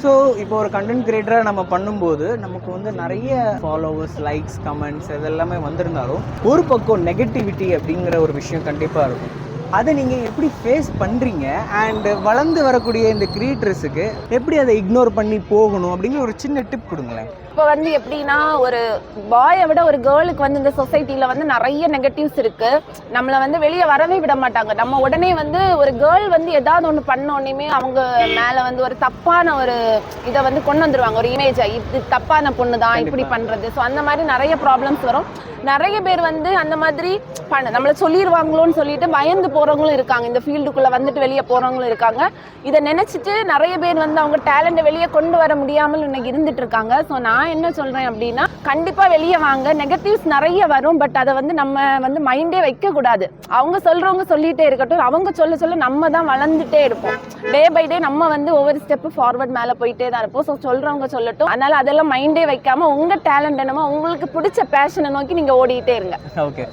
So இப்போ ஒரு content கிரியேட்டராக நம்ம பண்ணும்போது நமக்கு வந்து நிறைய ஃபாலோவர்ஸ், லைக்ஸ், கமெண்ட்ஸ் இதெல்லாமே வந்திருந்தாலும் ஒரு பக்கம் நெகட்டிவிட்டி அப்படிங்கிற ஒரு விஷயம் கண்டிப்பாக இருக்கும். அதை நீங்கள் எப்படி ஃபேஸ் பண்ணுறீங்க அண்டு வளர்ந்து வரக்கூடிய இந்த கிரியேட்டர்ஸுக்கு எப்படி அதை இக்னோர் பண்ணி போகணும் அப்படிங்கிற ஒரு சின்ன டிப் கொடுங்களேன். இப்போ வந்து எப்படின்னா, ஒரு பாயை விட ஒரு கேர்ளுக்கு வந்து இந்த சொசைட்டியில் வந்து நிறைய நெகட்டிவ்ஸ் இருக்குது. நம்மளை வந்து வெளியே வரவே விட மாட்டாங்க. நம்ம உடனே வந்து ஒரு கேர்ள் வந்து ஏதாவது ஒன்று பண்ணோன்னே அவங்க மேலே வந்து ஒரு தப்பான ஒரு இதை வந்து கொண்டு வந்துருவாங்க, ஒரு இமேஜை. இது தப்பான பொண்ணு தான் இப்படி பண்ணுறது. ஸோ அந்த மாதிரி நிறைய ப்ராப்ளம்ஸ் வரும். நிறைய பேர் வந்து அந்த மாதிரி நம்மளை சொல்லிடுவாங்களோன்னு சொல்லிட்டு பயந்து போகிறவங்களும் இருக்காங்க. இந்த ஃபீல்டுக்குள்ளே வந்துட்டு வெளியே போகிறவங்களும் இருக்காங்க. இதை நினச்சிட்டு நிறைய பேர் வந்து அவங்க டேலண்ட்டை வெளியே கொண்டு வர முடியாமல் இன்னைக்கு இருந்துட்டு இருக்காங்க. ஸோ நான் என்ன சொல்கிறேன் அப்படின்னா, கண்டிப்பாக வெளியே வாங்க. நெகட்டிவ்ஸ் நிறைய வரும், பட் அதை வந்து நம்ம வந்து மைண்டே வைக்கக்கூடாது. அவங்க சொல்கிறவங்க சொல்லிகிட்டே இருக்கட்டும். அவங்க சொல்ல சொல்ல நம்ம தான் வளர்ந்துட்டே இருப்போம். டே பை டே நம்ம வந்து ஒவ்வொரு ஸ்டெப்பு ஃபார்வர்ட் மேலே போயிட்டே தான் இருப்போம். ஸோ சொல்கிறவங்க சொல்லட்டும். அதனால் அதெல்லாம் மைண்டே வைக்காமல் உங்கள் டேலண்ட் என்னமோ உங்களுக்கு பிடிச்ச பேஷனை நோக்கி நீங்கள் ஓடிக்கிட்டே இருங்க. ஓகே.